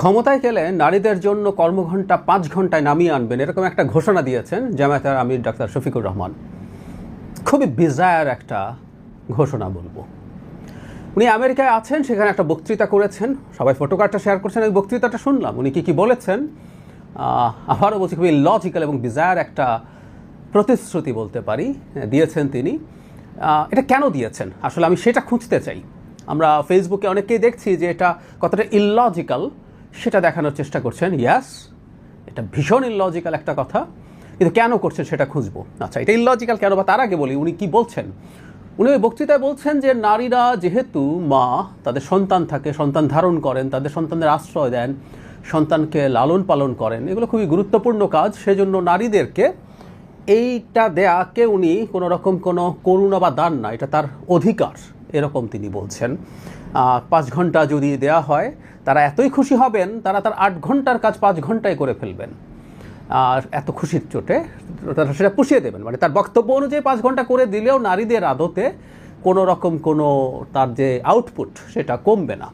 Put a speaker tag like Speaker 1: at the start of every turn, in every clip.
Speaker 1: ক্ষমতায় গেলে নারীদের জন্য কর্মঘণ্টা 5 ঘন্টায় নামিয়ে আনবেন, এরকম একটা ঘোষণা দিয়েছেন জামায়াতের আমির ডাক্তার শফিকুর রহমান। খুবই বিজায়ার একটা ঘোষণা বলবো। উনি আমেরিকায় আছেন, সেখানে একটা বক্তৃতা করেছেন, সবাই ফটোকার্ডটা শেয়ার করছেন। ওই বক্তৃতাটা শুনলাম, উনি কি বলেছেন আবারও বলছি, খুবই লজিক্যাল এবং বিজায়ার একটা প্রতিশ্রুতি বলতে পারি দিয়েছেন তিনি। এটা কেন দিয়েছেন আসলে আমি সেটা খুঁজতে চাই। আমরা ফেসবুকে অনেকেই দেখছি যে এটা কতটা ইললজিক্যাল সেটা দেখানোর চেষ্টা করছেন। ইয়াস, এটা ভীষণ ইললজিক্যাল একটা কথা, কিন্তু কেন করছেন সেটা খুঁজবো। আচ্ছা, এটা ইললজিক্যাল কেন, বা তার আগে বলি উনি কি বলছেন। উনি ওই বক্তৃতায় বলছেন যে নারীরা যেহেতু মা, তাদের সন্তান থাকে, সন্তান ধারণ করেন, তাদের সন্তানদের আশ্রয় দেন, সন্তানকে লালন পালন করেন, এগুলো খুবই গুরুত্বপূর্ণ কাজ। সেজন্য নারীদেরকে এইটা দেয়াকে উনি কোনো রকম কোনো করুণা বা দান না, এটা তার অধিকার, এরকম তিনি বলছেন। 5 ঘন্টা যদি দেয়া হয় তারা এতই খুশি হবেন, তারা তার 8 ঘন্টার কাজ 5 ঘন্টায় করে ফেলবেন। আর এত খুশির চোটে তারা সেটা পুষিয়ে দেবেন, মানে তার বক্তব্য অনুযায়ী 5 ঘন্টা করে দিলেও নারীদের আদতে কোনো রকম কোনো তার যে আউটপুট সেটা কমবে না,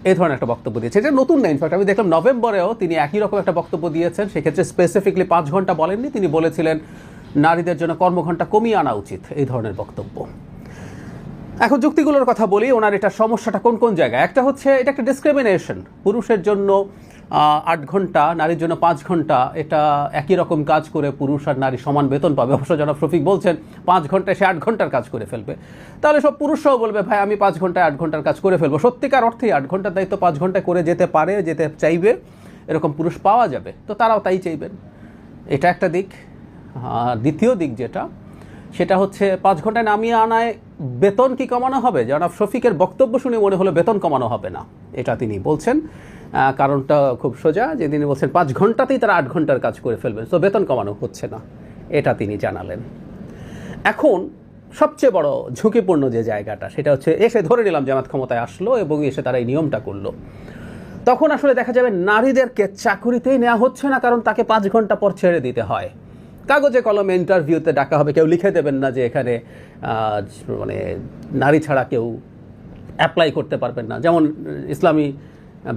Speaker 1: এই ধরনের একটা বক্তব্য দিয়েছে। এটা নতুন না, ইনফ্যাক্ট আমি দেখলাম নভেম্বরেও তিনি একই রকম একটা বক্তব্য দিয়েছেন। সেক্ষেত্রে স্পেসিফিকলি 5 ঘন্টা বলেননি, তিনি বলেছিলেন নারীদের জন্য কর্মঘণ্টা কমিয়ে আনা উচিত, এই ধরনের বক্তব্য। এখন যুক্তিগুলোর কথা বলি, ওনার এটা সমস্যাটা কোন কোন জায়গায়। একটা হচ্ছে এটা একটা ডিসক্রিমিনেশন, পুরুষের জন্য 8 ঘন্টা, নারীর জন্য 5 ঘন্টা, এটা একই রকম কাজ করে পুরুষ আর নারী সমান বেতন পাবে। অবশ্য জনাব রফিক বলছেন 5 ঘন্টায় সে 8 ঘন্টার কাজ করে ফেলবে, তাহলে সব পুরুষরাও বলবে ভাই আমি 5 ঘন্টায় 8 ঘন্টার কাজ করে ফেলবো। সত্যিকার অর্থেই 8 ঘন্টার দায়িত্ব 5 ঘন্টায় করে যেতে পারে, যেতে চাইবে, এরকম পুরুষ পাওয়া যাবে, তো তারাও তাই চাইবেন। এটা একটা দিক। দ্বিতীয় দিক যেটা, সেটা হচ্ছে 5 ঘন্টায় নামিয়ে আনায় বেতন কি কমানো হবে? জনাব শফিকের বক্তব্য শুনে মনে হলো বেতন কমানো হবে না, এটা তিনি বলছেন। কারণটা খুব সোজা, যে তিনি বলছেন 5 ঘন্টাতেই তারা 8 ঘন্টার কাজ করে ফেলবেন, তো বেতন কমানো হচ্ছে না, এটা তিনি জানালেন। এখন সবচেয়ে বড় ঝুঁকিপূর্ণ যে জায়গাটা, সেটা হচ্ছে এসে ধরে নিলাম জামাত ক্ষমতায় আসলো এবং এসে তারা এই নিয়মটা করলো, তখন আসলে দেখা যাবে নারীদেরকে চাকুরিতেই নেওয়া হচ্ছে না, কারণ তাকে 5 ঘন্টা পর ছেড়ে দিতে হয়। কাগজে কলমে ইন্টারভিউতে ডাকা হবে, কেউ লিখে দেবেন না যে এখানে মানে নারী ছাড়া কেউ অ্যাপ্লাই করতে পারবেন না। যেমন ইসলামী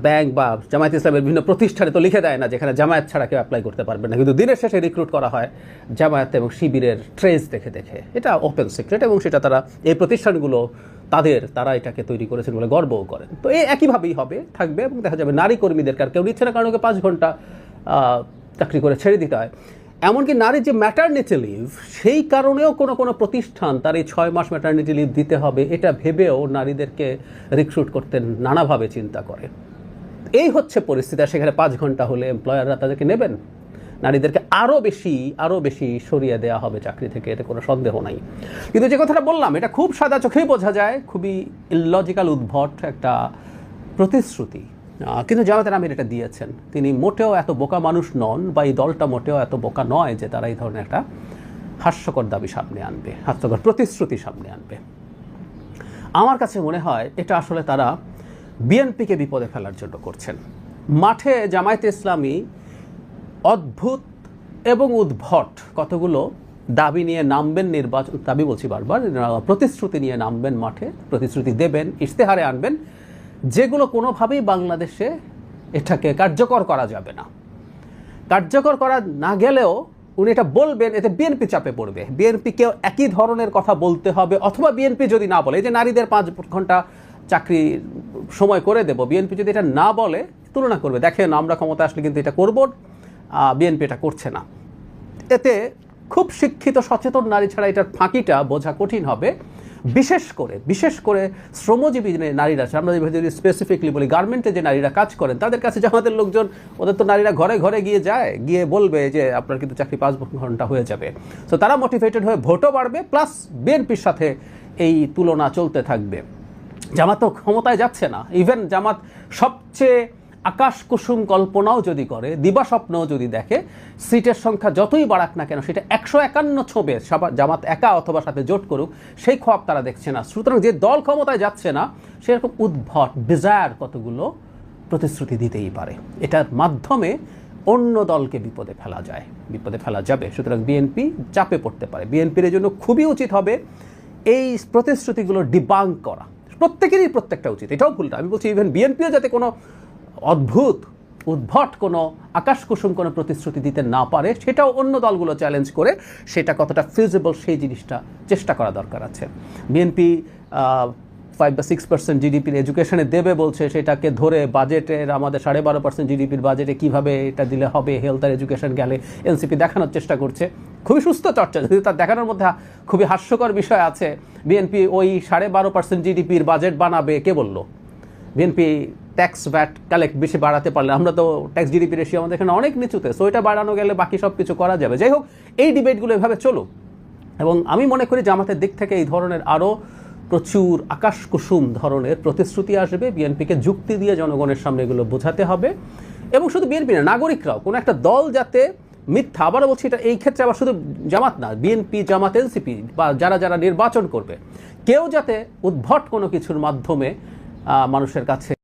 Speaker 1: ব্যাংক বা জামায়াত ইসলামের বিভিন্ন প্রতিষ্ঠানে তো লিখে দেয় না যেখানে জামায়াত ছাড়া কেউ অ্যাপ্লাই করতে পারবেন না, কিন্তু দিনের শেষে রিক্রুট করা হয় জামায়াত এবং শিবিরের ট্রেস দেখে দেখে। এটা ওপেন সিক্রেট, এবং সেটা তারা এই প্রতিষ্ঠানগুলো তারা এটাকে তৈরি করেছেন বলে গর্বও করেন। তো এই একইভাবেই হবে, থাকবে, এবং দেখা যাবে নারী কর্মীদেরকে আর কেউ নিচ্ছে না, কারণ ওকে 5 ঘন্টা চাকরি করে ছেড়ে দিতে হয়। এমনকি নারীর যে ম্যাটারনিটি লিভ, সেই কারণেও কোনো কোনো প্রতিষ্ঠান তার এই 6 মাস ম্যাটারনিটি লিভ দিতে হবে, এটা ভেবেও নারীদেরকে রিক্রুট করতে নানাভাবে চিন্তা করে। এই হচ্ছে পরিস্থিতি। সেখানে 5 ঘন্টা হলে এমপ্লয়াররা তাদেরকে নেবেন, নারীদেরকে আরও বেশি সরিয়ে দেওয়া হবে চাকরি থেকে, এতে কোনো সন্দেহ নাই। কিন্তু যে কথাটা বললাম, এটা খুব সাদা চোখেই বোঝা যায়, খুবই ইললজিক্যাল, উদ্ভট একটা প্রতিশ্রুতি, কিন্তু জামাতের আমির এটা দিয়েছেন। তিনি মোটেও এত বোকা মানুষ নন, বা এই দলটা মোটেও এত বোকা নয় যে তারা এই ধরনের একটা হাস্যকর দাবি সামনে আনবে, হাস্যকর প্রতিশ্রুতি সামনে আনবে। আমার কাছে মনে হয় এটা আসলে তারা বিএনপিকে বিপদে ফেলার জন্য করছেন। মাঠে জামায়াতে ইসলামী অদ্ভুত এবং উদ্ভট কতগুলো দাবি নিয়ে নামবেন, নির্বাচন দাবি বলছি বারবার, প্রতিশ্রুতি নিয়ে নামবেন মাঠে, প্রতিশ্রুতি দেবেন, ইশতেহারে আনবেন, যেগুলো কোনোভাবেই বাংলাদেশে এটাকে কার্যকর করা যাবে না। কার্যকর করা না গেলেও উনি এটা বলবেন, এতে বিএনপি চাপে পড়বে, বিএনপিকেও একই ধরনের কথা বলতে হবে। অথবা বিএনপি যদি না বলে, এই যে নারীদের 5 ঘন্টা চাকরি সময় করে দেব, বিএনপি যদি এটা না বলে, তুলনা করবে, দেখেন আমরা ক্ষমতা আসলে কিন্তু এটা করব, বিএনপি এটা করছে না। এতে খুব শিক্ষিত সচেতন নারী ছাড়া এটার ফাঁকিটা বোঝা কঠিন হবে। বিশেষ করে শ্রমজীবী যে নারীরা, আমরা যদি স্পেসিফিকলি বলি গার্মেন্টে যে নারীরা কাজ করেন, তাদের কাছে জামাতের লোকজন, ওদের তো নারীরা ঘরে ঘরে গিয়ে বলবে যে আপনার কিন্তু চাকরি 5 ঘন্টা হয়ে যাবে। তো তারা মোটিভেটেড হয়ে ভোটও বাড়বে, প্লাস বিএনপির সাথে এই তুলনা চলতে থাকবে। জামাত তো ক্ষমতায় যাচ্ছে না, ইভেন জামাত সবচেয়ে আকাশ কুসুম কল্পনাও যদি করে, দিবাস্বপ্নও যদি দেখে, সিটের সংখ্যা যতই বাড়াক না কেন সেটা 151 ছবে জামাত একা অথবা সাথে জোট করুক, সেই খোয়াব তারা দেখছে না। সুতরাং যে দল ক্ষমতায় যাচ্ছে না, সেরকম উদ্ভট বিজায়ার কতগুলো প্রতিশ্রুতি দিতেই পারে, এটার মাধ্যমে অন্য দলকে বিপদে ফেলা যাবে। সুতরাং বিএনপি চাপে পড়তে পারে। বিএনপির জন্য খুবই উচিত হবে এই প্রতিশ্রুতিগুলো ডিবাঙ্ক করা, প্রত্যেকেরই প্রত্যেকটা উচিত, এটাও ভুলটা আমি বলছি। ইভেন বিএনপিও যাতে কোনো অদ্ভুত উদ্ভট কোনো আকাশকুসুম কোনো প্রতিশ্রুতি দিতে না পারে, সেটাও অন্য দলগুলো চ্যালেঞ্জ করে সেটা কতটা ফিজিবল সেই জিনিসটা চেষ্টা করা দরকার আছে। বিএনপি 5 বা 6% জিডিপির এডুকেশনে দেবে বলছে, সেটাকে ধরে বাজেটের আমাদের 12.5% জিডিপির বাজেটে কিভাবে এটা দিলে হবে, হেলথ আর এডুকেশন গেলে এনসিপি দেখানোর চেষ্টা করছে। খুবই সুস্থ চর্চা, যদি তার দেখানোর মধ্যে খুবই হাস্যকর বিষয় আছে। বিএনপি ওই 12.5% জিডিপির বাজেট বানাবে, কে বললো? বিএনপি ট্যাক্স ভ্যাট কালেক্ট বেশি বাড়াতে পারলে, আমরা তো ট্যাক্স জিডিপি রেশিও আমাদের এখানে অনেক নিচুতে, সো এটা বাড়ানো গেলে বাকি সব কিছু করা যাবে। যাই হোক, এই ডিবেটগুলো এভাবে চলুক, এবং আমি মনে করি জামাতের দিক থেকে এই ধরনের আরও প্রচুর আকাশকুসুম ধরনের প্রতিশ্রুতি আসবে। বিএনপিকে যুক্তি দিয়ে জনগণের সামনে এগুলো বোঝাতে হবে, এবং শুধু বিএনপি না, নাগরিকরাও, কোনো একটা দল যাতে মিথ্যা, আবারও বলছি এটা এই ক্ষেত্রে আবার শুধু জামাত না, বিএনপি, জামাত, এনসিপি বা যারা যারা নির্বাচন করবে, কেউ যাতে উদ্ভট কোনো কিছুর মাধ্যমে মানুষের কাছে